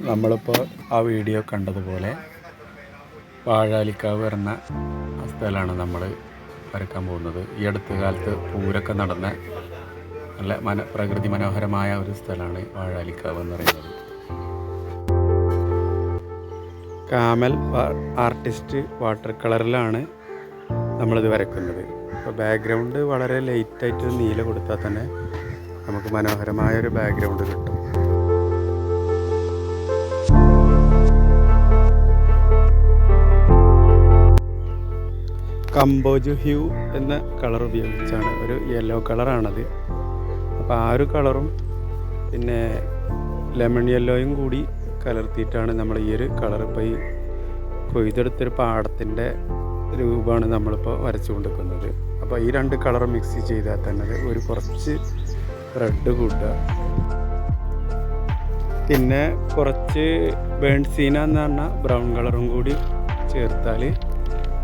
നമ്മളിപ്പോൾ ആ വീഡിയോ കണ്ടതുപോലെ വാഴാലിക്കാവ് വരുന്ന സ്ഥലമാണ് നമ്മൾ വരയ്ക്കാൻ പോകുന്നത്. ഈ അടുത്ത കാലത്ത് പൂരൊക്കെ നടന്ന നല്ല പ്രകൃതി മനോഹരമായ ഒരു സ്ഥലമാണ് വാഴാലിക്കാവ് എന്ന് പറയുന്നത്. കാമൽ ആർട്ടിസ്റ്റ് വാട്ടർ കളറിലാണ് നമ്മളിത് വരയ്ക്കുന്നത്. അപ്പോൾ ബാക്ക്ഗ്രൗണ്ട് വളരെ ലൈറ്റായിട്ട് നീല കൊടുത്താൽ തന്നെ നമുക്ക് മനോഹരമായൊരു ബാക്ക്ഗ്രൗണ്ട് കിട്ടും. കമ്പോജ് ഹ്യൂ എന്ന കളർ ഉപയോഗിച്ചാണ്, ഒരു യെല്ലോ കളറാണത്. അപ്പോൾ ആ ഒരു കളറും പിന്നെ ലെമൺ യെല്ലോയും കൂടി കലർത്തിയിട്ടാണ് നമ്മൾ ഈ ഒരു കളർ, ഇപ്പോൾ ഈ കൊയ്തെടുത്തൊരു പാടത്തിൻ്റെ രൂപമാണ് നമ്മളിപ്പോൾ വരച്ചു കൊണ്ടിരിക്കുന്നത്. അപ്പോൾ ഈ രണ്ട് കളർ മിക്സ് ചെയ്താൽ തന്നെ ഒരു കുറച്ച് റെഡ് കൂട്ടുക, പിന്നെ കുറച്ച് ബേൺസീന എന്ന് പറഞ്ഞാൽ ബ്രൗൺ കളറും കൂടി ചേർത്താൽ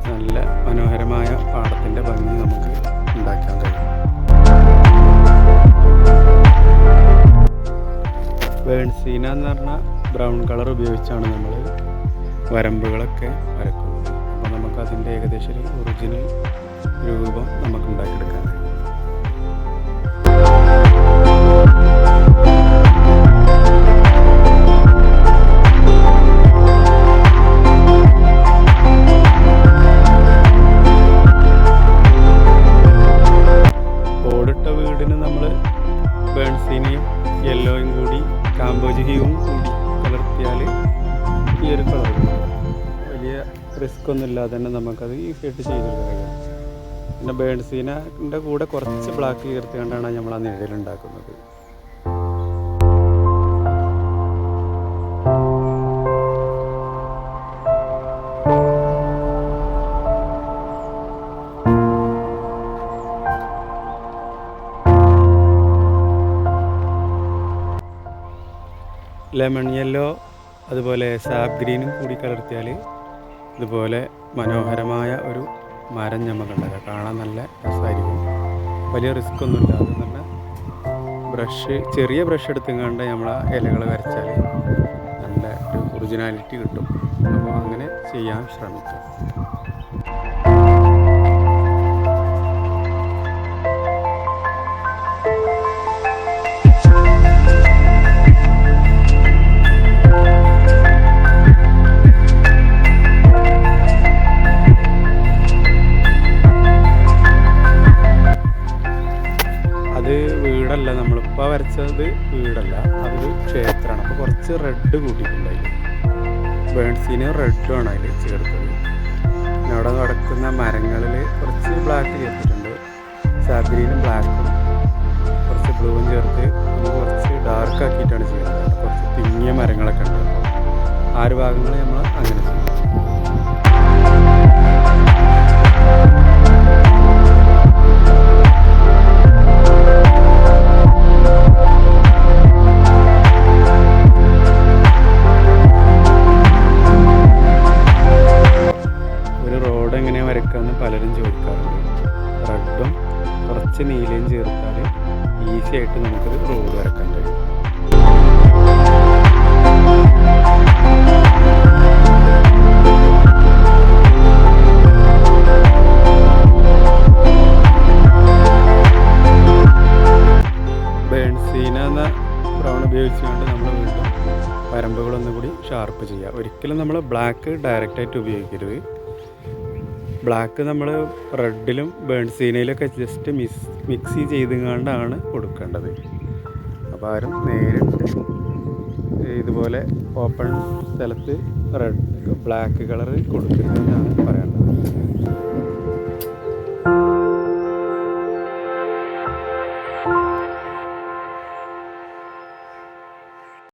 നല്ല മനോഹരമായ പാടത്തിൻ്റെ ഭംഗി നമുക്ക് ഉണ്ടാക്കാൻ കഴിയും. ബേൺസീന എന്ന് പറഞ്ഞാൽ ബ്രൗൺ കളർ ഉപയോഗിച്ചാണ് നമ്മൾ വരമ്പുകളൊക്കെ വരക്കുന്നത്. അപ്പോൾ നമുക്ക് അതിൻ്റെ ഏകദേശം ഒരു ഒറിജിനൽ രൂപം നമുക്ക് ഉണ്ടാക്കിയെടുക്കാൻ കഴിയും. ഓടിട്ട വീടിന് നമ്മൾ ബേൺസീനയും യെല്ലോയും കൂടി കാമ്പോജ് ഹ്യൂവും കൂടി കലർത്തിയാൽ ഈ ഒരു കളർ വലിയ റിസ്ക് ഒന്നും ഇല്ലാതെ തന്നെ നമുക്കത് ഈസിയായിട്ട് ചെയ്തെടുക്കാൻ കഴിയും. പിന്നെ ബേൺസീനൻ്റെ കൂടെ കുറച്ച് ബ്ലാക്ക് ചേർത്തുകൊണ്ടാണ് നമ്മൾ ആ നിഴലുണ്ടാക്കുന്നത്. ലെമൺ യെല്ലോ അതുപോലെ സാപ്പ് ഗ്രീനും കൂടി കലർത്തിയാൽ ഇതുപോലെ മനോഹരമായ ഒരു മരം നമുക്കുണ്ടാക്കുക. കാണാൻ നല്ല രസമായിരിക്കും. വലിയ റിസ്ക് ഒന്നുമില്ല. അത് നല്ല ചെറിയ ബ്രഷ് എടുത്തുകൊണ്ട് നമ്മൾ ആ ഇലകൾ വരച്ചാൽ നല്ല ഒരു ഒറിജിനാലിറ്റി കിട്ടും. അപ്പോൾ അങ്ങനെ ചെയ്യാൻ ശ്രമിക്കാം. വീടല്ല, നമ്മളിപ്പോൾ വരച്ചത് വീടല്ല, അതൊരു ക്ഷേത്രമാണ്. അപ്പോൾ കുറച്ച് റെഡ് കൂട്ടിയിട്ടുണ്ടായില്ല, ബേൺസീനും റെഡുമാണ് അതിൽ ചേർത്തത്. പിന്നെ അവിടെ നടക്കുന്ന മരങ്ങളിൽ കുറച്ച് ബ്ലാക്ക് ചേർത്തിട്ടുണ്ട്, സാഗ്രീനും ബ്ലാക്കും കുറച്ച് ബ്ലൂവും ചേർത്ത് നമ്മൾ കുറച്ച് ഡാർക്ക് ആക്കിയിട്ടാണ് ചെയ്യുന്നത്. കുറച്ച് തിങ്ങിയ മരങ്ങളൊക്കെ ഉണ്ട്. അപ്പോൾ ആ ഒരു ഭാഗങ്ങൾ നമ്മൾ അങ്ങനെ ചെയ്യും. വരയ്ക്കാമെന്ന് പലരും ചോദിക്കാറുണ്ട്. റെഡും കുറച്ച് നീലയും ചേർത്താൽ ഈസി ആയിട്ട് നമുക്കൊരു റോഡ് വരയ്ക്കാൻ കഴിയും. ബേൺസീന എന്ന ബ്രൗൺ ഉപയോഗിച്ചുകൊണ്ട് നമ്മൾ വീണ്ടും വരമ്പുകളൊന്നും കൂടി ഷാർപ്പ് ചെയ്യുക. ഒരിക്കലും നമ്മൾ ബ്ലാക്ക് ഡയറക്റ്റായിട്ട് ഉപയോഗിക്കരുത്. ബ്ലാക്ക് നമ്മൾ റെഡിലും ബേൺസീനയിലൊക്കെ ജസ്റ്റ് മിക്സ് ചെയ്തുകൊണ്ടാണ് കൊടുക്കേണ്ടത്. അപ്പോൾ ആരും നേരിട്ട് ഇതുപോലെ ഓപ്പൺ സ്ഥലത്ത് ബ്ലാക്ക് കളർ കൊടുക്കരുതെന്നാണ് പറയാൻ.